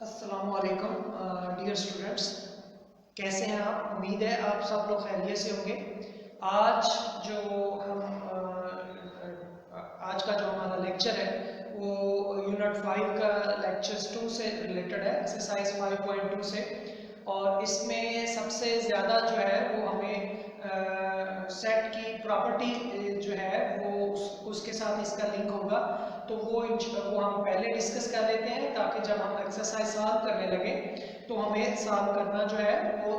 अस्सलाम वालेकुम dear students, कैसे हैं आप? उम्मीद है आप सब लोग खैरियत से होंगे। आज जो हम आज का जो हमारा लेक्चर है वो यूनिट 5 का लेक्चर 2 से रिलेटेड है, एक्सरसाइज 5.2 से। और इसमें सबसे ज़्यादा जो है वो हमें सेट की प्रॉपर्टी जो है वो उसके साथ इसका लिंक होगा। तो वो हम पहले डिस्कस कर लेते हैं ताकि जब हम एक्सरसाइज सॉल्व करने लगे तो हमें सॉल्व करना जो है वो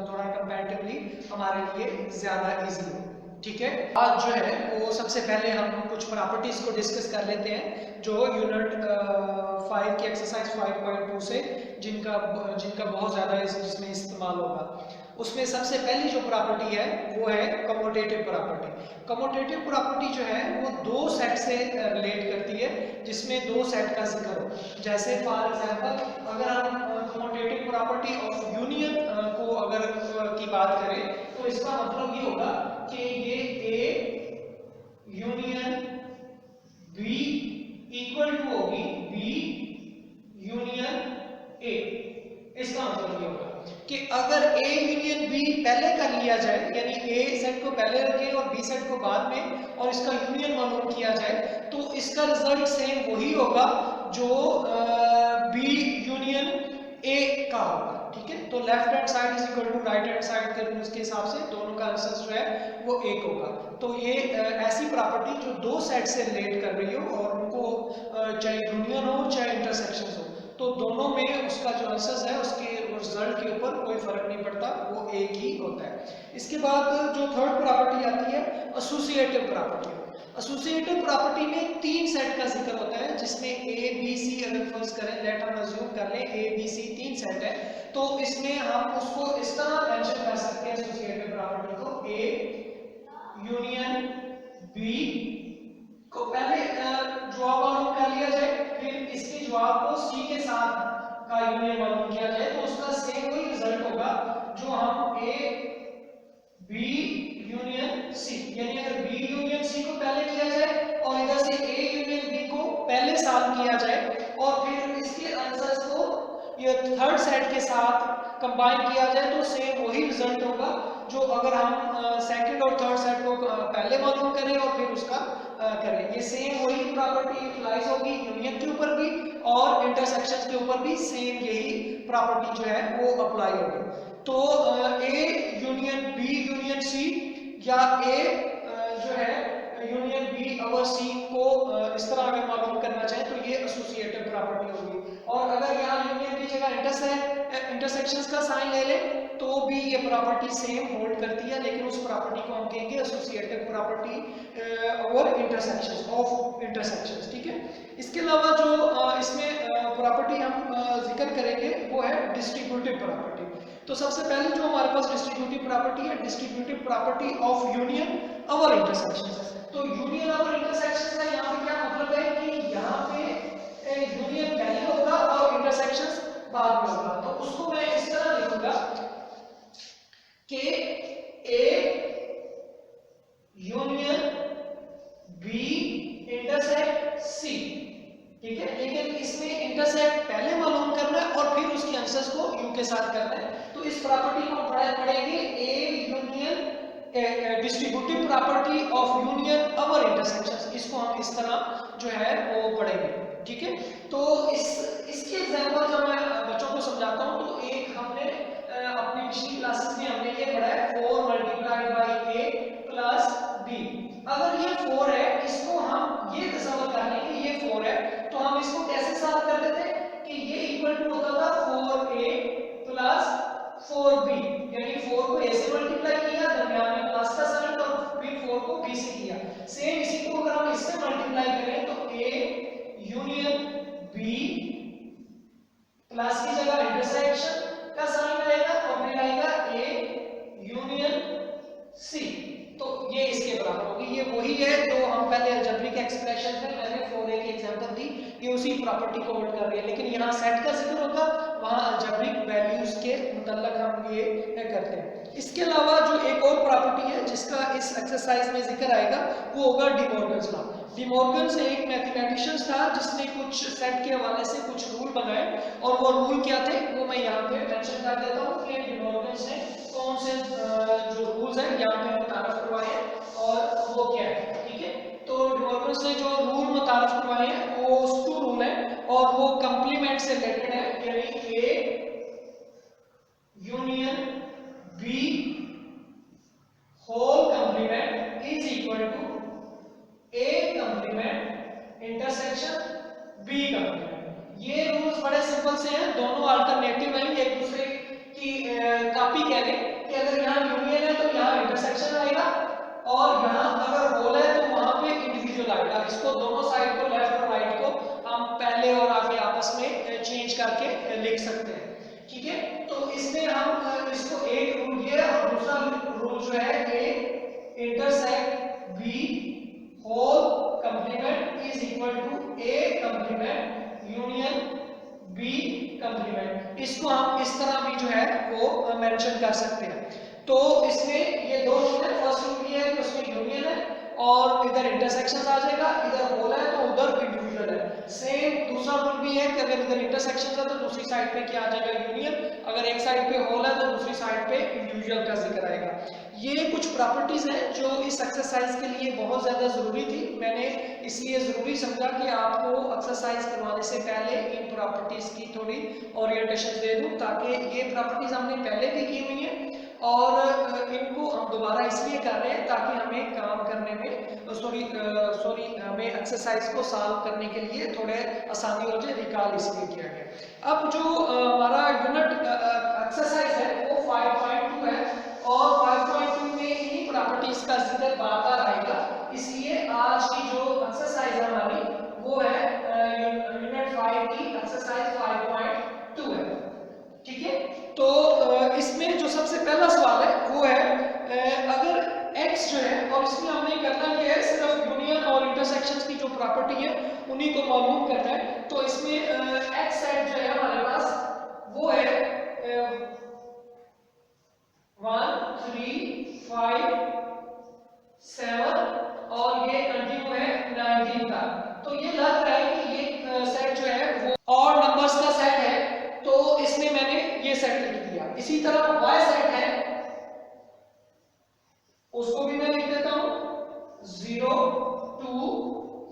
थोड़ा कंपैरेटिवली हमारे लिए ज़्यादा इजी हो। ठीक है, आज जो है वो सबसे पहले हम कुछ प्रॉपर्टीज को डिस्कस कर लेते हैं जो यूनिट 5 की एक्सरसाइज 5.2 से जिनका जिनका बहुत ज़्यादा जिसमें इस्तेमाल होगा। उसमें सबसे पहली जो प्रॉपर्टी है वो है कम्यूटेटिव प्रॉपर्टी। कम्यूटेटिव प्रॉपर्टी जो है वो दो सेट से रिलेट करती है जिसमें दो सेट का जिक्र हो। जैसे फॉर एग्जांपल अगर हम कम्यूटेटिव प्रॉपर्टी ऑफ यूनियन को अगर की बात करें तो इसका मतलब ये होगा कि ये A union B equal to होगी बी यूनियन ए। इसका मतलब ये होगा कि अगर ए यूनियन बी पहले कर लिया जाए, यानी ए सेट को पहले रखें और बी सेट को बाद में, और इसका यूनियन मालूम किया जाए तो इसका रिजल्ट सेम वही होगा जो बी यूनियन ए का होगा। ठीक है, तो left hand side is equal to right hand side के रूल्स के हिसाब से दोनों का आंसर जो है वो एक होगा। तो ये ऐसी प्रॉपर्टी जो दो सेट से रिलेट कर रही हो और उनको चाहे यूनियन हो चाहे इंटरसेक्शन हो, तो दोनों में उसका जो आंसर है उसके रिजल्ट के ऊपर कोई फर्क नहीं पड़ता, वो एक ही होता है। इसके बाद जो थर्ड प्रॉपर्टी आती है एसोसिएटिव प्रॉपर्टी। एसोसिएटिव प्रॉपर्टी में तीन सेट का जिक्र होता है जिसमें ए बी सी, अगर फर्ज करें लेट हम अज्यूम कर लें ए बी सी तीन सेट है, तो इसमें हम उसको इस तरह मेंशन कर सकते हैं एसोसिएटिव प्रॉपर्टी को, ए यूनियन बी को पहले जवाब मालूम कर लिया जाए, फिर इसके जवाब को सी के साथ का यूनियन मालूम किया जाए तो उसका सेम वही रिजल्ट होगा जो हम ए बी यूनियन सी, यानी अगर बी यूनियन सी को पहले किया जाए और इधर से ए यूनियन बी को पहले सॉल्व किया जाए और फिर इसके आंसर्स को ये थर्ड सेट के साथ कंबाइन किया जाए तो सेम वही रिजल्ट होगा जो अगर हम सेकंड और थर्ड सेट को पहले मालूम करें और फिर उसका करें। ये सेम वही प्रॉपर्टी यूटिलाइज होगी यूनियन के ऊपर भी और इंटरसेक्शन के ऊपर भी सेम यही प्रॉपर्टी जो है वो अप्लाई होगी। तो A union B union C या ए जो है यूनियन बी और सी को इस तरह अगर मालूम करना चाहे तो ये एसोसिएटिव प्रॉपर्टी होगी। और अगर यहाँ यूनियन की जगह इंटरसेक्शंस का साइन ले ले तो भी ये प्रॉपर्टी सेम होल्ड करती है, लेकिन उस प्रॉपर्टी को हम कहेंगे एसोसिएटिव प्रॉपर्टी और इंटरसेक्शंस ऑफ इंटरसेक्शंस। ठीक है, इसके अलावा जो इसमें प्रॉपर्टी हम जिक्र करेंगे वो है डिस्ट्रीब्यूटिव प्रॉपर्टी। तो सबसे पहले जो हमारे पास डिस्ट्रीब्यूटिव प्रॉपर्टी है, distributive property of union over intersection. तो यूनियन ओवर इंटरसेक्शन का यहाँ पे क्या मतलब है कि यहाँ पे यूनियन पहले होगा और इंटरसेक्शन बाद में होगा। तो उसको मैं इस तरह लिखूंगा कि A union B intersect C. ठीक है, लेकिन इसमें इंटरसेक्ट पहले मालूम करना है और फिर उसके आंसर्स को यू के साथ करना है। तो इस प्रॉपर्टी को पढ़ेंगे A union distributive property of union over intersections. इसको हम इस तरह जो है वो पढ़ेंगे। ठीक है, तो इसके एग्जांपल जब मैं बच्चों को समझाता हूं तो एक हमने अपनी पिछली क्लासेस में हमने ये पढ़ा है 4 multiplied by A plus B. अगर ये 4 है, इसको हम ये तसव्वुर कर लें कि ये 4 है, तो हम इसको कैसे सॉल्व कर देते हैं कि ये इक्वल टू होता था 4a प्लस 4b, यानी 4 को a से मल्टीप्लाई किया, दरमियान में प्लस का साइन, और फिर 4 को b से किया। सेम इसी को अगर हम इससे मल्टीप्लाई करें तो a यूनियन b प्लस की जगह इंटरसेक्शन का साइन आएगा और फिर आएगा a यूनियन c। तो ये इसके बराबर होगी। ये वही है जो हम पहले अलजेब्रिक एक्सप्रेशन में मैंने 4a की एग्जांपल दी, ये उसी प्रॉपर्टी को होल्ड कर रही है, लेकिन यहाँ सेट का जिक्र होगा, वहाँ अलजेब्रिक वैल्यूज के मुतल्लक हम ये करते हैं। इसके अलावा जो एक और प्रॉपर्टी है जिसका इस एक्सरसाइज में जिक्र आएगा वो होगा डी मॉर्गन्स लॉ। डिमॉर्गन एक मैथमेटिशियन था जिसने कुछ सेट के हवाले से कुछ रूल बनाए, और वो रूल क्या थे वो मैं यहाँ पे मेंशन कर देता हूँ कि डिमॉर्गन ने कौन से जो रूल्स हैं यहाँ पे मुतारफ करवाए हैं और वो क्या है। ठीक है, तो डिमॉर्गन ने जो रूल मुतारफ करवाए हैं वो 2 रूल है और वो कंप्लीमेंट से रिलेटेड है, यानी A union B whole complement is equal to A complement intersection B complement. ये रूल्स बड़े सिंपल से हैं, दोनों अल्टरनेटिव हैं, एक दूसरे की कॉपी कह लें कि अगर यहाँ यूनियन है तो यहाँ इंटरसेक्शन आएगा और यहाँ अगर होल है तो वहां पे इंडिविजुअल आएगा। इसको दोनों साइड को, लेफ्ट और राइट को, हम पहले और आगे आपस में चेंज करके लिख सकते हैं। ठीक है, तो इसमें हम इसको एक रूल ये और दूसरा रूल जो है A intersect B whole complement is equal to A complement union B complement. इसको हम इस तरह भी जो है वो मेंशन कर सकते हैं। तो इसमें ये 2 रूल है, फर्स्ट रूल ये है कि उसमें यूनियन है और इधर इंटरसेक्शन आ जाएगा, इधर होल है तो उधर इंडिविजुअल है। सेम दूसरा रूल भी है कि अगर इधर इंटरसेक्शन है तो दूसरी साइड पे क्या आ जाएगा, यूनियन, अगर एक साइड पे होल है तो दूसरी साइड पे इंडिविजुअल का जिक्र आएगा। ये कुछ प्रॉपर्टीज हैं जो इस एक्सरसाइज के लिए बहुत ज्यादा जरूरी थी। मैंने इसलिए जरूरी समझा कि आपको एक्सरसाइज करवाने से पहले इन प्रॉपर्टीज की थोड़ी ओरिएंटेशन दे दूं, ताकि ये प्रॉपर्टीज हमने पहले भी की हुई हैं और इनको हम दोबारा इसलिए कर रहे हैं ताकि हमें काम करने में हमें एक्सरसाइज को सॉल्व करने के लिए थोड़े आसानी हो जाए, रिकॉल इसलिए किया गया। अब जो हमारा यूनिट एक्सरसाइज है वो 5.2 है और 5.2 में इन्हीं प्रॉपर्टीज का जिक्र बार-बार आएगा, इसलिए आज की जो एक्सरसाइज है हमारी वो है यूनिट 5 की एक्सरसाइज 5.2 है। ठीक है, तो इसमें जो सबसे पहला सवाल है वो है अगर x जो है, और इसमें हमने करना क्या है, सिर्फ यूनियन और इंटरसेक्शंस की जो प्रॉपर्टी है उन्हीं को मालूम करना है। तो इसमें x सेट जो है हमारे पास वो है 1 3 5 7 और ये कंटिन्यू है 19 का। तो ये लग रहा है कि ये सेट जो है वो और नंबर्स का सेट है, तो इसमें मैंने ये सेट लिख दिया। इसी तरह y सेट है उसको भी मैं लिख देता हूं 0 2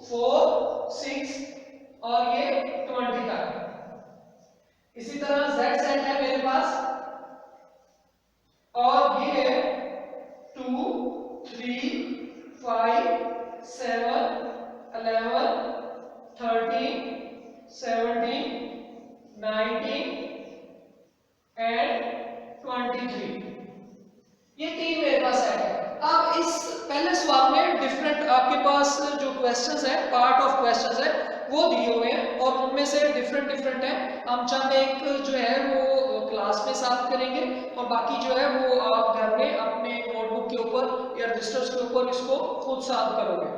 4 6 और ये 20 तक। इसी तरह z सेट है मेरे पास और ये है 2 3 5 7 11 13 17 19 एंड 23। ये 3 मेरे पास सेट है। अब इस पहले सवाल में डिफरेंट आपके पास जो क्वेश्चंस है, पार्ट ऑफ क्वेश्चंस है वो दिए हुए हैं और उनमें से डिफरेंट है। हम चंद एक जो है वो क्लास में सॉल्व करेंगे और बाकी जो है वो आप घर में अपने नोटबुक के ऊपर या रजिस्टर्स के ऊपर इसको खुद सॉल्व करोगे।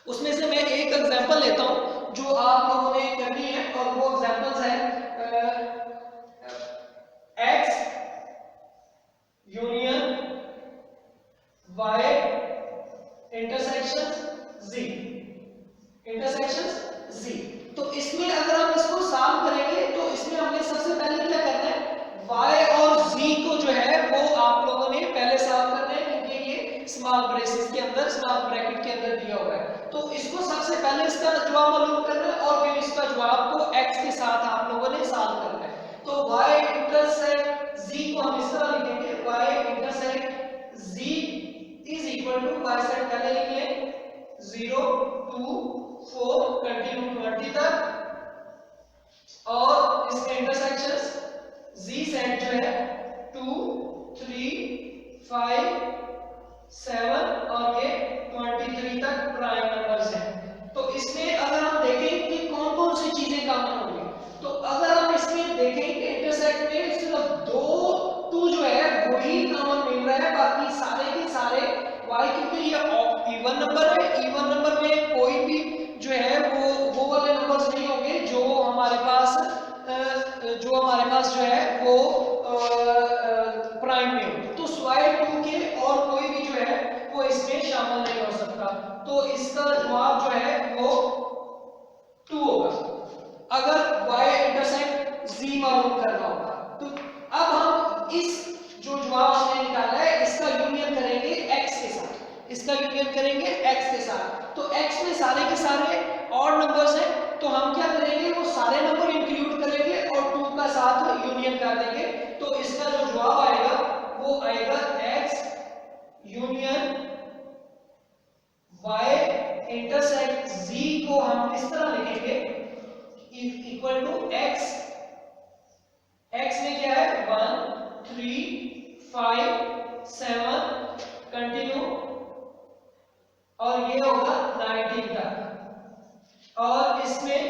उसमें से मैं एक एग्जांपल लेता हूं जो आप लोगों ने करनी है और वो एग्जांपल्स है x union y intersection z, intersection z। तो इसमें अगर हम इसको सॉल्व करेंगे तो इसमें हमने सबसे पहले क्या करना है, y और z को जो है वो आप लोगों ने पहले सॉल्व करना है क्योंकि ये स्मॉल ब्रेसेस के अंदर, स्मॉल ब्रैकेट के अंदर दिया हुआ है। तो इसको सबसे पहले इसका जवाब मालूम करना है और फिर इसका जवाब को x के साथ आप लोगों ने सॉल्व करना है। तो y इंटरसेक्ट z को हम इस तरह लिखेंगे, y intersect z is equal to, y set पहले लिख लें 0 2 4 कंटिन्यू 20 तक और इसके इंटरसेक्शंस z सेट जो है 2 3 5 7 और ये 23 तक प्राइम नंबर्स हैं। तो इसमें अगर हम देखें कि कौन कौन सी चीजें कॉमन होंगी, तो अगर हम इसमें देखें कि इंटरसेक्ट में सिर्फ 2 जो है वही कॉमन मिल रहा है, बाकी सारे के सारे y, क्योंकि ये इवन नंबर है, इवन नंबर में कोई भी जो है वो वाले नंबर्स नहीं होंगे जो हमारे पास जो है वो प्राइम में हो। तो स्वाइप 2 के और कोई भी जो है वो इसमें शामिल नहीं हो सकता। तो इसका जवाब x में सारे के सारे ऑड नंबर्स हैं, तो हम क्या करेंगे, वो सारे नंबर इंक्लूड करेंगे और 2 का साथ यूनियन कर देंगे। तो इसका जो जवाब आएगा वो आएगा x union y intersect z को हम इस तरह लिखेंगे इक्वल टू x में क्या है 1 3 5 7 कंटिन्यू और ये होगा 19 तक, और इसमें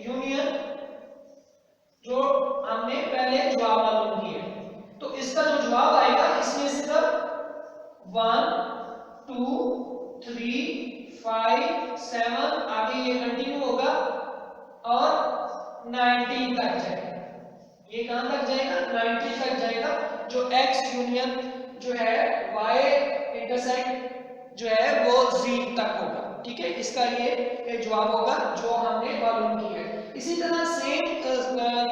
यूनियन जो हमने पहले जवाब मालूम किए, तो इसका जो जवाब आएगा इसमें सिर्फ 1 2 3 5 7 आगे ये कंटिन्यू होगा और 19 तक जाएगा। ये कहां तक जाएगा, 19 तक जाएगा, जो x यूनियन जो है y इंटरसेक्ट जो है वो z तक होगा। ठीक है, इसका ये जवाब होगा जो हमने मालूम किया है। इसी तरह सेम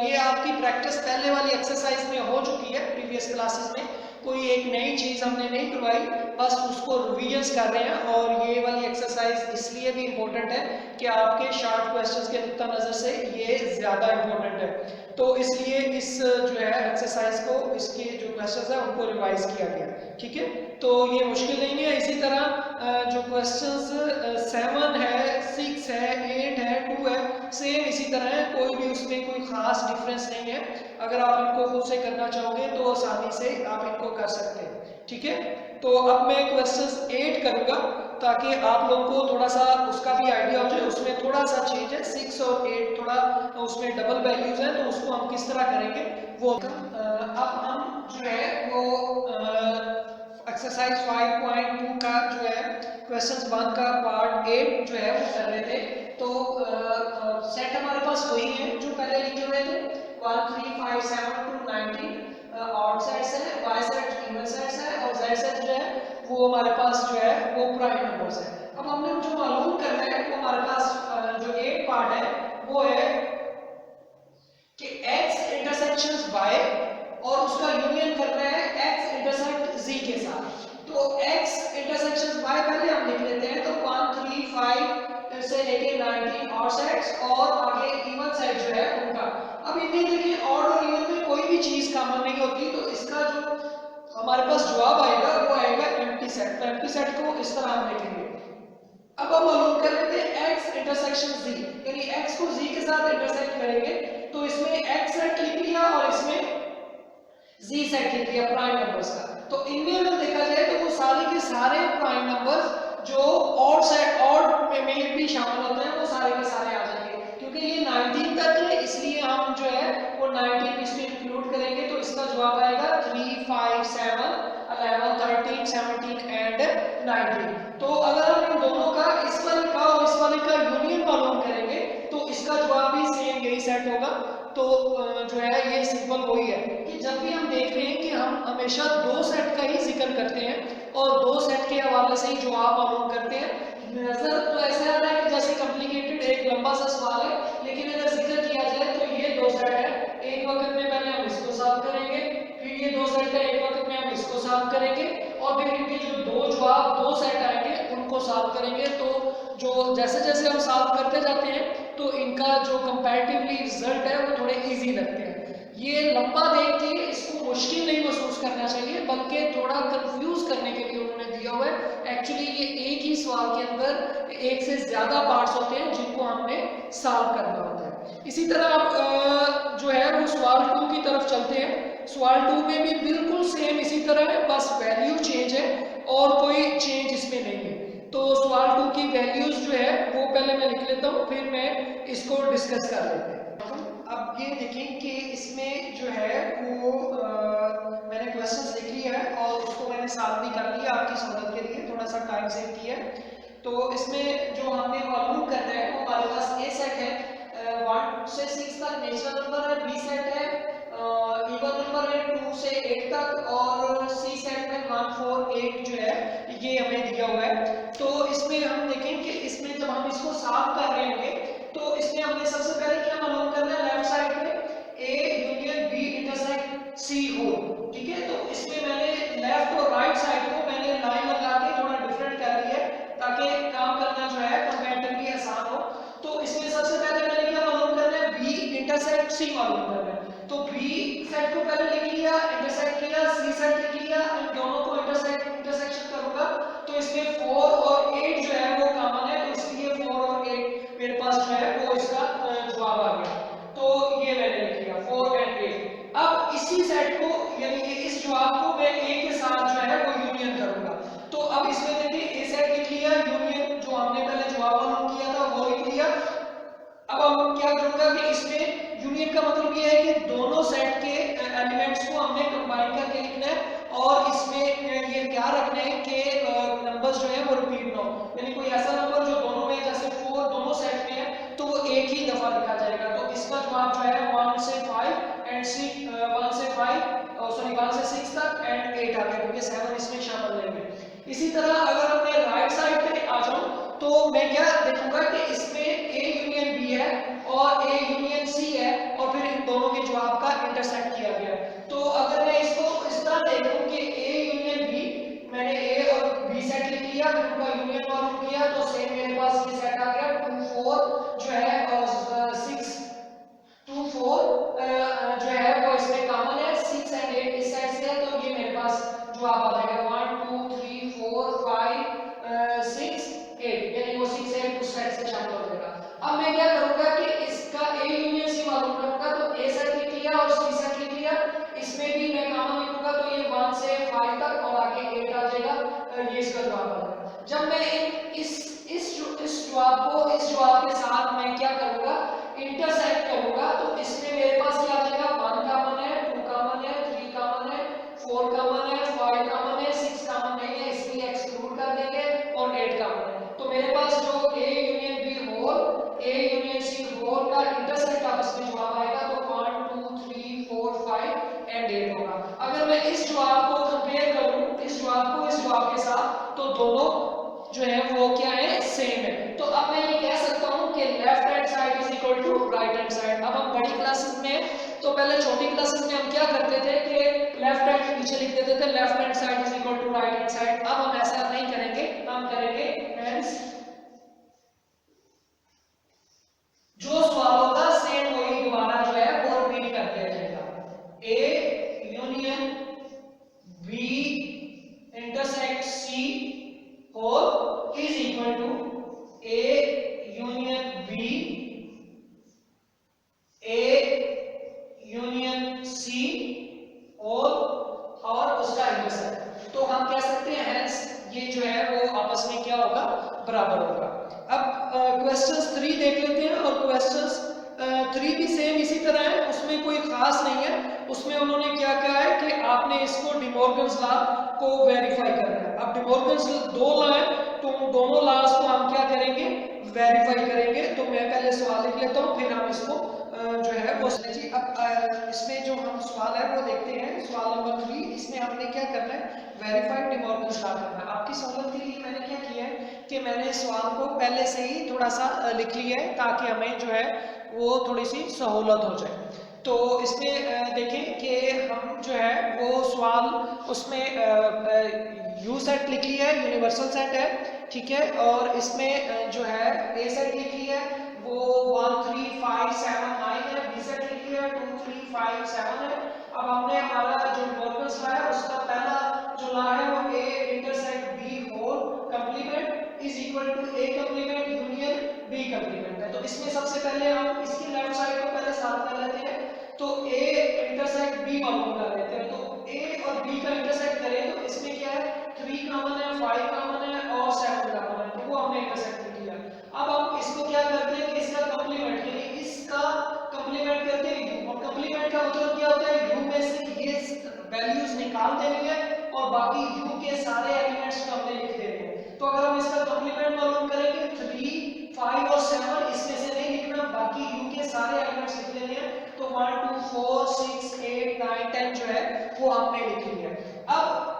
ये आपकी प्रैक्टिस पहले वाली एक्सरसाइज में हो चुकी है प्रीवियस क्लासेस में, कोई एक नई चीज हमने नहीं करवाई, बस उसको रिवीजन्स कर रहे हैं। और ये वाली एक्सरसाइज इसलिए भी इम्पोर्टेंट है कि आपके शॉर्ट क्वेश्चंस के नुक्ता नजर से ये ज्यादा इम्पोर्टेंट है, तो इसलिए इस जो है एक्सरसाइज को, इसके जो क्वेश्चंस है उनको रिवाइज किया गया। ठीक है, तो ये मुश्किल नहीं है। इसी तरह जो क्वेश्चंस 7 है 6 है 8 है 2 है सेम इसी तरह है, कोई भी उसमें कोई खास डिफरेंस नहीं है। अगर आप इनको खुद से करना चाहोगे तो आसानी से आप इनको कर सकते हैं। ठीक है, तो अब मैं क्वेश्चंस 8 करूंगा ताकि आप लोगों को थोड़ा सा उसका भी आइडिया हो जाए। उसमें थोड़ा सा चेंज है, 6 और 8 थोड़ा उसमें डबल वैल्यूज हैं, तो उसको हम किस तरह करेंगे वो अब हम जो है वो एक्सरसाइज 5.2 का जो है क्वेश्चन 1 का पार्ट 8 जो है वो कर रहे थे। तो सेट हमारे पास वही है जो पहले लिखे हुए थे 1 3 5 7 to 19 ऑड सेट्स है, y सेट इवन सेट्स है और z सेट जो है वो हमारे पास जो है वो प्राइम नंबर्स है। अब हमने जो मालूम करना है वो हमारे पास जो 8 पार्ट है वो है कि x इंटरसेक्शन y और उसका यूनियन करना है x इंटरसेक्ट z के साथ। तो x इंटरसेक्शन y पहले हम लिख लेते हैं, तो 1 3 5 से लेके 19 ऑड सेट्स और आगे इवन सेट जो है उनका। अब इनमें देखिए ऑड और इवन में कोई भी चीज कॉमन नहीं होती, तो इसका जो हमारे पास जवाब आएगा वो आएगा एम्प्टी सेट। तो एम्प्टी सेट को इस तरह हम लिखेंगे। अब हम मालूम कर लेते हैं x इंटरसेक्शन z, यानी x को z के साथ इंटरसेक्ट करेंगे, तो इसमें x सेट लिख लिया और इसमें z सेट लिख लिया प्राइम नंबर्स का। तो इनमें अगर देखा जाए तो वो सारे के सारे प्राइम नंबर्स जो ऑड सेट ऑड में भी शामिल होते हैं वो सारे के सारे आ जाएंगे, क्योंकि ये 19 तक है इसलिए हम जो है वो 19 इसमें इंक्लूड करेंगे। तो इसका जवाब आएगा 3 5 7 11 13 17 एंड 19। तो अगर हम इन दोनों का इस वाले का और इस वाले का यूनियन मालूम करेंगे तो इसका जवाब भी सेम यही सेट होगा। तो जो है ये सिंपल वही है कि जब भी हम देख रहे हैं कि हम हमेशा 2 सेट का ही जिक्र करते हैं और 2 सेट के हवाले से ही जवाब मालूम करते हैं। नजर तो ऐसा आ रहा है कि जैसे कॉम्प्लिकेटेड एक लंबा सा सवाल है, लेकिन अगर जिक्र किया जाए तो ये 2 सेट है, एक वक्त में पहले हम इसको सॉल्व करेंगे, फिर ये 2 सेट है एक वक्त में हम इसको सॉल्व करेंगे और फिर इनके जो 2 जवाब 2 सेट आएंगे उनको सॉल्व करेंगे। तो जो जैसे जैसे हम सॉल्व करते जाते हैं तो इनका जो कंपैरेटिवली रिजल्ट है वो थोड़े इजी लगते हैं। ये लंबा देख के इसको मुश्किल नहीं महसूस करना चाहिए, बल्कि थोड़ा कंफ्यूज करने के लिए उन्होंने दिया हुआ है। एक्चुअली ये एक ही सवाल के अंदर एक से ज्यादा पार्ट्स होते हैं जिनको हमने सॉल्व करना होता है। इसी तरह आप जो है वो सवाल 2 की तरफ चलते हैं। सवाल 2 में भी बिल्कुल सेम इसी तरह है, बस वैल्यू चेंज है और कोई चेंज इसमें नहीं है। तो सवाल 2 की वैल्यूज जो है वो पहले मैं लिख लेता हूँ, फिर मैं इसको डिस्कस कर लेते हैं। अब ये देखें कि इसमें जो है वो मैंने क्वेश्चंस लिख लिया है और उसको मैंने सॉल्व भी कर लिया आपकी सहूलत के लिए, थोड़ा सा टाइम सेव किया है। तो इसमें जो हमने मालूम करना है वो हमारे पास ए सेट है 1 से 6 तक नेचुरल नंबर है, बी सेट है इवन नंबर है 2 से 8 तक और सी सेट में 1 4 8 जो है ये हमें दिया हुआ है। तो इसमें हम देखें कि इसमें जब हम इसको सॉल्व कर रहे होंगे तो इसमें हमने सबसे पहले क्या मालूम करना है, लेफ्ट साइड में A union B intersect C हो। ठीक है, तो इसमें मैंने लेफ्ट और राइट साइड को मैंने लाइन लगा के थोड़ा डिफरेंट कर दिया है ताकि काम करना जो है इंटरसेक्ट सी मालूम करना है। तो बी सेट को पहले लिख लिया, इंटरसेक्ट किया, सी सेट लिख लिया, इन दोनों को इंटरसेक्शन करूंगा तो इसमें 4 और 8 जो है वो कॉमन है, तो इसलिए 4 और 8 मेरे पास जो है वो इसका जवाब आ गया। तो ये मैंने लिख लिया 4 एंड 8। अब इसी सेट को यानी कि इस जवाब को मैं ए के साथ जो है वो यूनियन करूंगा। तो अब इसमें देखिए ए सेट लिख लिया, यूनियन जो हमने पहले जवाब मालूम किया था वो लिख लिया। अब हम क्या करूंगा कि इसमें यूनियन का मतलब ये है कि दोनों सेट के एलिमेंट्स को हमने कंबाइन करके लिखना है और इसमें ये क्या रखना है कि नंबर्स जो है वो रिपीट ना हो, यानी कोई ऐसा नंबर जो दोनों में जैसे 4 दोनों सेट में है तो वो एक ही दफा लिखा जाएगा। तो इसका जवाब जो है 1 से 5 एंड 6 1 से 5 सॉरी 1 से 6 तक एंड 8 आ गया क्योंकि 7 इसमें शामिल नहीं है। इसी तरह अगर मैं राइट साइड पे आ जाऊं तो मैं क्या देखूंगा कि इसमें ए यूनियन बी है और ए यूनियन सी है और फिर इन दोनों के जवाब का इंटरसेक्ट किया गया है। तो अगर मैं इसको इस तरह देखूं कि ए यूनियन बी, मैंने ए और बी सेट लिख लिया, फिर उनका यूनियन मालूम किया तो सेम मेरे पास ये सेट आ गया 2 4 जो है और 6 2 4 जो है वो इसमें कॉमन है, 6 एंड 8 इस साइड से है तो ये मेरे पास जवाब आ जाएगा 1 2 3 4 5 6 8 यानी वो 6 8 उस साइड से शामिल हो जाएगा। अब मैं क्या करूंगा कि इसका ए यूनियन सी मालूम करूंगा तो ए सेट लिख लिया और सी सेट लिख लिया, इसमें भी मैं कॉमन लिखूंगा तो ये 1 से 5 तक और आगे 8 आ जाएगा, ये इसका जवाब आ जाएगा। जब मैं इस जवाब के साथ मैं क्या करूंगा इंटरसेक्ट करूंगा तो इसमें मेरे पास क्या आ जाएगा 1 कॉमन है, 2 कॉमन है, 3 कॉमन है, 4 कॉमन है, 5 कॉमन है, 6 कॉमन नहीं है इसलिए एक्सक्लूड कर देंगे और 8 कॉमन है। तो मेरे पास जो A union B whole A union C whole का इंटरसेक्ट आपस में जवाब आएगा तो 1 2 3 4 5 एंड 8 होगा। अगर मैं इस जवाब को कंपेयर करूं इस जवाब को इस जवाब के साथ तो दोनों जो है वो क्या है सेम है। तो अब मैं ये कह सकता हूं कि left hand side is equal to right hand side. अब हम बड़ी क्लासेस में तो पहले छोटी क्लासेस में हम क्या करते थे कि लेफ्ट हैंड नीचे लिख देते थे left hand side is equal to right hand side. अब हम ऐसा नहीं करेंगे, हम करेंगे हैंड्स जो सवाल होगा सेम वही दोबारा जो है वो रिपीट कर दिया जाएगा। A union B intersect C whole is equal to A union B A union C whole और उसका इंटरसेक्ट। तो हम कह सकते हैं हैंस ये जो है वो आपस में क्या होगा बराबर होगा। अब क्वेश्चंस 3 देख लेते हैं और क्वेश्चंस 3 भी सेम इसी तरह है, उसमें कोई खास नहीं है। उसमें उन्होंने क्या कहा है कि आपने इसको डिमॉर्गन्स लॉ को वेरीफाई करना है। अब डिमॉर्गन्स 2 लॉ है तो उन दोनों लॉज को हम क्या करेंगे वेरीफाई करेंगे। तो मैं पहले सवाल लिख लेता हूं फिर हम इसको जो है वो जी। अब इसमें जो हम सवाल है वो देखते हैं, सवाल नंबर 3। इसमें हमने क्या करना है वेरीफाइड डिमॉर्गन्स लॉ करना है। आपकी सहूलत के लिए मैंने क्या किया है कि मैंने सवाल को पहले से ही थोड़ा सा लिख लिया है ताकि हमें जो है वो थोड़ी सी सहूलत हो जाए। तो इसमें देखें कि हम जो है वो सवाल उसमें यू सेट लिख लिया है, यूनिवर्सल सेट है, ठीक है। और इसमें जो है ए सेट लिख लिया है वो 1 3 5 7 9 है, बी सेट लिख लिया 2 3 5 7 है। अब हमने हमारा जो डिमॉर्गन्स लॉ है उसका पहला जो लॉ है वो A intersect B whole complement is equal to A complement union B complement है। तो इसमें सबसे पहले हम इसकी लेफ्ट साइड को पहले साथ में लेते हैं तो ए इंटरसेक्ट बी मालूम कर लेते हैं। तो ए और बी का इंटरसेक्ट करें तो इसमें क्या है 3 कॉमन है, 5 कॉमन है और 7 कॉमन है, तो वो हमने इंटरसेक्ट किया। अब हम इसको क्या करते हैं कि इसका कंप्लीमेंट यानी इसका कंप्लीमेंट करते हैं यू, और कंप्लीमेंट का मतलब क्या होता है यू में से ये वैल्यूज निकाल देनी है और बाकी यू के सारे एलिमेंट्स को हमने लिख देने हैं। तो अगर हम इसका कंप्लीमेंट मालूम करेंगे 3 5 और 7 इसमें से नहीं लिखना, बाकी यू के सारे एलिमेंट्स लिख लेने हैं। तो 1 2 4 6 8 9 10 जो है वो हमने लिख लिया। अब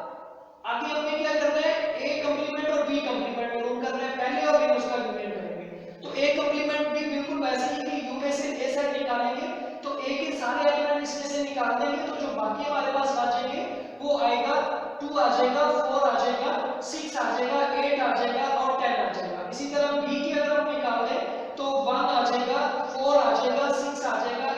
आगे हमें क्या करना है ए कंप्लीमेंट और बी कंप्लीमेंट मालूम करना है पहले और फिर उसका यूनियन करेंगे। तो ए कंप्लीमेंट भी बिल्कुल वैसे ही कि यू में से ए सेट निकालेंगे तो ए के सारे एलिमेंट इसमें से निकाल देंगे तो जो बाकी हमारे पास बचेंगे वो आएगा 2 आ जाएगा, 4 आ जाएगा, 6 आ जाएगा, 8 आ जाएगा और 10 आ जाएगा। इसी तरह बी की अगर हम निकाल दें तो 1 आ जाएगा, 4 आ जाएगा, 6 आ जाएगा,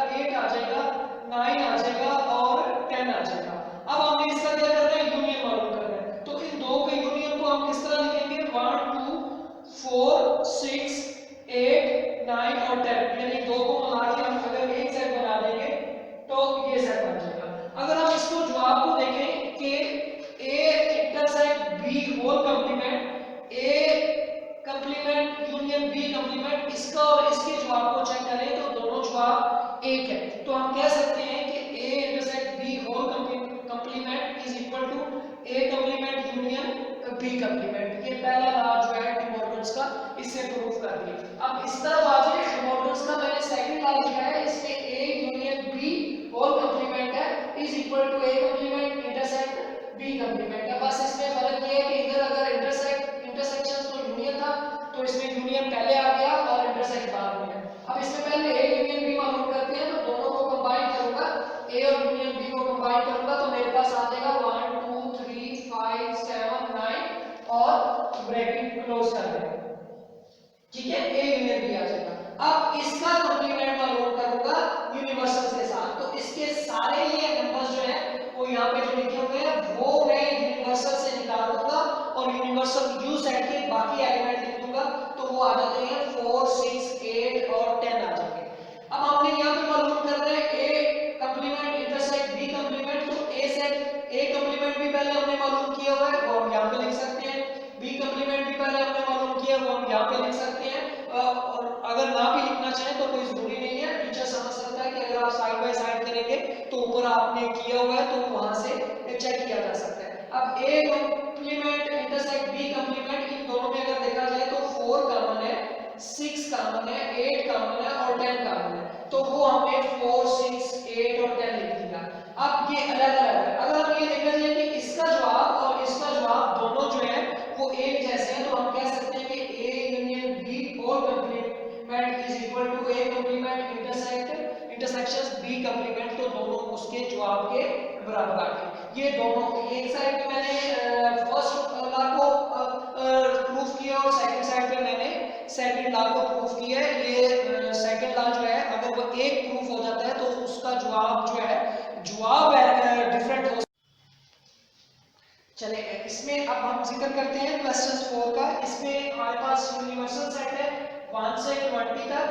9 और 10, यानी दो को मिला के हम अगर एक सेट बना देंगे तो ये सेट बन जाएगा। अगर हम इसको जवाब को देखें कि A intersect B whole complement, A complement union B complement, इसका और इसके जवाब को चेक करें तो दोनों जवाब एक है। तो हम कह सकते हैं कि A intersect B whole complement is equal to A complement union B complement. ये पहला लॉ जो है डी मॉर्गन्स का, इससे प्रूफ कर दिया। अब इस तरफ आ जाए, डी मॉर्गन्स का मैंने सेकंड लॉ लिखा है, इसमें A union B whole complement है is equal to A complement intersect B complement है। बस इसमें फर्क ये है कि इधर अगर इंटरसेक्शन तो यूनियन था तो इसमें यूनियन पहले आ गया और इंटरसेक्ट बाद में है। अब इसमें पहले ए यूनियन बी मालूम करते हैं, तो दोनों को कंबाइन करूंगा, ए और यूनियन बी को कंबाइन करूंगा तो मेरे पास आ जाएगा 1 2 3 5 7 9 और ब्रैकेट क्लोज कर देंगे, ठीक है, ए यूनियन बी आ जाएगा। अब इसका कंप्लीमेंट मालूम करूंगा यूनिवर्सल के साथ, तो इसके सारे ये नंबर्स जो है वो यहाँ पे जो लिखे हुए हैं वो मैं यूनिवर्सल से निकाल दूंगा और यूनिवर्सल यू सेट के बाकी एलिमेंट लिख दूंगा, तो वो आ जाते हैं 4 6 8 और 10 आ जाएंगे। अब हमने यहाँ पे मालूम करना है ए कंप्लीमेंट इंटरसेक्ट बी कंप्लीमेंट, तो ए सेट ए कंप्लीमेंट भी पहले हमने मालूम किया हुआ है वो हम यहाँ पे लिख सकते हैं, बी कंप्लीमेंट भी पहले हमने मालूम किया वो हम यहाँ पे लिख सकते हैं। और अगर ना भी लिखना चाहें तो कोई जरूरी नहीं है, टीचर समझ सकता है कि अगर आप साइड बाय साइड करेंगे तो ऊपर आपने किया हुआ है तो वहां से चेक किया जा सकता है। अब ए कंप्लीमेंट इंटरसेक्ट बी कंप्लीमेंट, इन दोनों में अगर देखा जाए तो 4 कॉमन है, 6 कॉमन है, 8 कॉमन है और 10 कॉमन है, तो वो हमने 4 6 8 और 10 लिख दिया। अब ये अलग अलग है, अगर हम ये देखा जाए कि इसका जवाब और इसका जवाब दोनों जो है वो एक जैसे हैं, तो हम कह सकते हैं कि A union B whole complement is equal to A complement intersections B complement, तो दोनों उसके जवाब के बराबर आ गए। ये दोनों एक साइड पे मैंने फर्स्ट लॉ को प्रूफ किया और सेकंड साइड पे मैंने सेकंड लॉ को प्रूफ किया है। ये सेकंड लॉ जो है अगर वो एक प्रूफ हो जाता है तो उसका जवाब जो है जवाब डिफरेंट हो। चले इसमें अब हम जिक्र करते हैं क्वेश्चन 4 का। इसमें हमारे पास यूनिवर्सल सेट है 1 से 20 तक,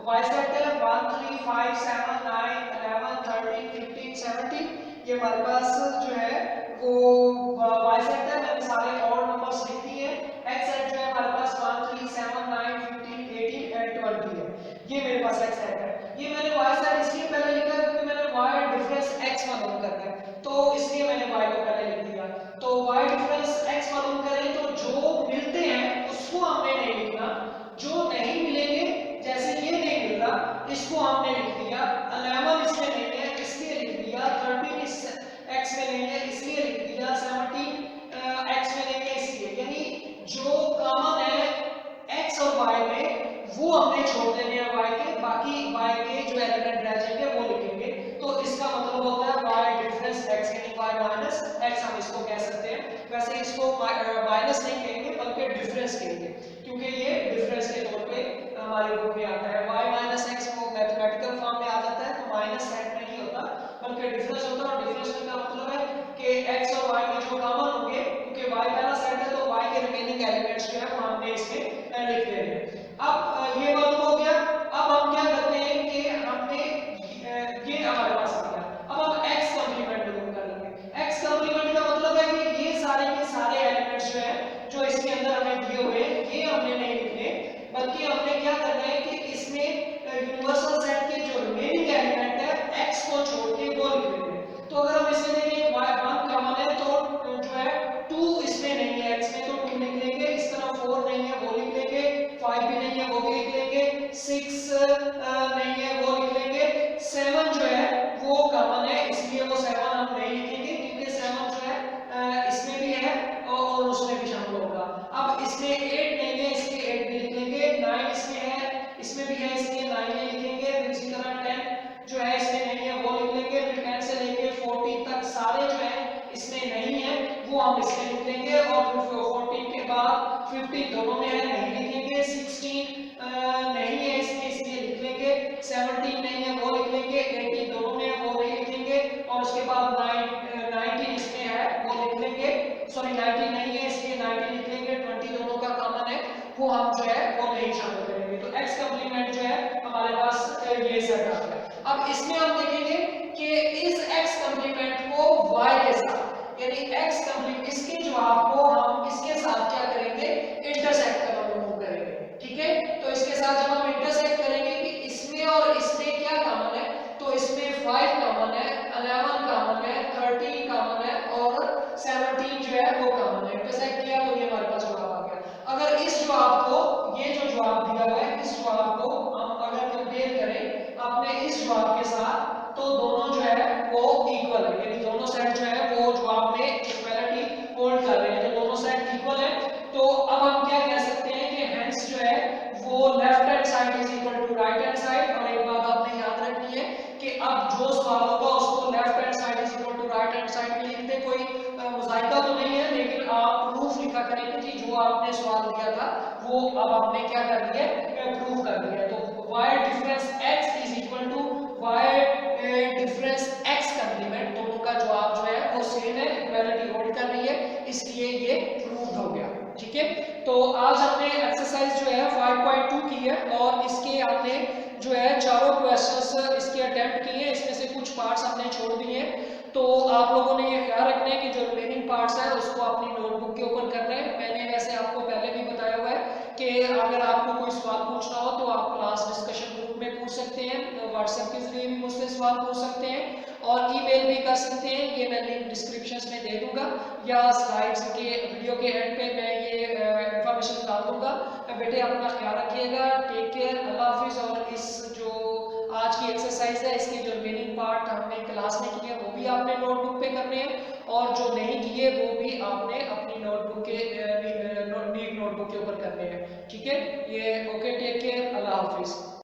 वाई सेट है 1 3 5 7 9 11 13 15 17, ये हमारे पास जो है वो वाई सेट है, मैंने सारे और नंबर्स लिख दिए हैं। एक्स सेट जो है हमारे पास 1 3 7 9 15 18 एंड 20 है, ये मेरे पास एक्स सेट है। ये मैंने वाई सेट इसलिए पहले लिखा क्योंकि मैंने वाई डिफरेंस एक्स मालूम करना है, तो इसलिए मैंने वाई को पहले लिख दिया। तो वाई डिफरेंस एक्स मालूम करें तो जो मिलते हैं उसको हमने नहीं लिखना, जो नहीं मिलेंगे जैसे ये नहीं मिल रहा इसको हमने लिख दिया, 11 इसमें नहीं है इसलिए लिख दिया, 13 इस एक्स में नहीं है इसलिए लिख दिया, 17 एक्स में नहीं है इसलिए, यानी जो कॉमन है एक्स और वाई में वो हमने छोड़ देने हैं वाई के, बाकी वाई के जो एलिमेंट रह जाएंगे वो लिखेंगे। तो इसका मतलब होता है वाई डिफरेंस एक्स यानी वाई माइनस एक्स हम इसको कह सकते हैं। वैसे इसको माइनस नहीं कहेंगे बल्कि डिफरेंस कहेंगे क्योंकि ये डिफरेंस के तौर पे हमारे बुक में आता है। वाई माइनस एक्स वो मैथमेटिकल फॉर्म में आ जाता है तो माइनस सेट नहीं होता बल्कि डिफरेंस होता है, और डिफरेंस का मतलब है कि एक्स और वाई में जो कॉमन होंगे, क्योंकि वाई पहला सेट है तो वाई के रिमेनिंग एलिमेंट्स जो है वो हमने इसमें लिख देने हैं। अब ये मालूम हो गया, अब हम क्या करते हैं कि हमने ये हमारे पास आ गया, अब हम एक्स कंप्लीमेंट मालूम कर लेंगे। एक्स कंप्लीमेंट का मतलब है कि ये सारे के सारे एलिमेंट्स जो है जो इसके अंदर हमें दिए हुए हैं ये हमने नहीं लिखने, बल्कि हमने क्या करना है कि इसमें यूनिवर्सल सेट के जो रिमेनिंग एलिमेंट है एक्स को छोड़ के वो लिख देंगे। तो अगर हम इसमें देखें y1 कॉमन है तो जो है 2 इसमें नहीं है, एक्स में तो 2 लिख लेंगे, इस तरह 4 नहीं है वो लिख लेंगे, 5 भी नहीं है वो भी लिख लेंगे, 6 नहीं है वो लिख लेंगे, 7 जो है वो कॉमन है इसलिए वो 7 हम नहीं लिखेंगे क्योंकि 7 जो है इसमें भी है और उसमें भी शामिल होगा। अब इसमें 8 नहीं है इसलिए 8 भी लिख लेंगे, 9 इसमें है इसमें भी है इसलिए 9 नहीं लिखेंगे, फिर इसी तरह 10 जो है इसमें नहीं है वो लिख लेंगे, फिर 10 से लेके 14 तक सारे जो है इसमें नहीं है वो हम इसमें लिख लेंगे, और फिर 14 के बाद 15 दोनों में है नहीं लिखेंगे, 16 नहीं है इसमें इसलिए लिख लेंगे, 17 नहीं है वो लिख लेंगे, 18 दोनों में है वो नहीं लिखेंगे, और उसके बाद 19 इसमें है वो लिख लेंगे, सॉरी 19 नहीं है इसलिए 19 लिख लेंगे, 20 दोनों का कॉमन है वो हम जो है वो नहीं शामिल करेंगे। तो एक्स कंप्लीमेंट जो अब इसमें हम देखेंगे कि इस x कंप्लीमेंट को y के साथ, यानी x कंप्लीमेंट इसके जवाब को हम इसके साथ क्या करेंगे, इंटरसेक्ट करना मूव करेंगे। ठीक है, तो इसके साथ जब हम इंटरसेक्ट करेंगे कि इसमें और इसमें क्या कॉमन है, तो इसमें 5 कॉमन है, 11 कॉमन है, 13 कॉमन है और 17 जो है वो कॉमन है। इंटरसेक्ट किया तो ये हमारे पास जवाब आ गया। अगर इस जवाब को, ये जो जवाब दिया हुआ है, इस जवाब को हम अगर कंपेयर करें अपने इस जवाब के साथ, तो दोनों जो है वो इक्वल है, यानी दोनों सेट जो है वो जवाब में इक्वलिटी होल्ड कर रहे हैं, तो दोनों सेट इक्वल है। तो अब हम क्या कह सकते हैं कि हेंस जो है वो left hand side is equal to right hand side. और एक बात आपने याद रखनी है कि अब जो सवाल होगा उसको left hand side is equal to right hand side में लिखते, कोई मुज़ाहिदा तो नहीं है, लेकिन आप प्रूफ लिखा करेंगे कि जो आपने सवाल दिया था वो अब आपने क्या कर दिया, प्रूफ कर दिया। तो y difference x is equal to y difference x complement, दोनों का जवाब जो है वो सेम है, इक्वालिटी होल्ड कर रही है, इसलिए ये प्रूव्ड हो गया। ठीक है, तो आज हमने एक्सरसाइज जो है 5.2 की है और इसके आपने जो है चारों क्वेश्चंस इसके अटेम्प्ट किए हैं, इसमें से कुछ पार्ट्स हमने छोड़ दिए हैं। तो आप लोगों ने ये ख्याल रखना है कि जो रिमेनिंग पार्ट्स है उसको अपनी नोटबुक के ऊपर करना है। मैंने वैसे आपको पहले भी बताया हुआ है कि अगर आपको कोई सवाल पूछना हो तो आप क्लास डिस्कशन ग्रुप में पूछ सकते हैं, व्हाट्सएप के जरिए भी मुझसे सवाल पूछ सकते हैं और ईमेल भी कर सकते हैं, ये मैं लिंक डिस्क्रिप्शन में दे दूंगा या स्लाइड्स के वीडियो के एंड पे मैं ये इंफॉर्मेशन डाल दूंगा। बेटे अपना ख्याल रखिएगा, टेक केयर, अल्लाह हाफिज़। और इस जो आज की एक्सरसाइज है इसके जो रिमेनिंग पार्ट हमने क्लास में किए वो भी आपने नोटबुक पे करने हैं और जो नहीं किए वो भी आपने अपनी नोटबुक के नीट नोटबुक के ऊपर करने हैं। ठीक है, ये ओके, टेक केयर, अल्लाह हाफिज़।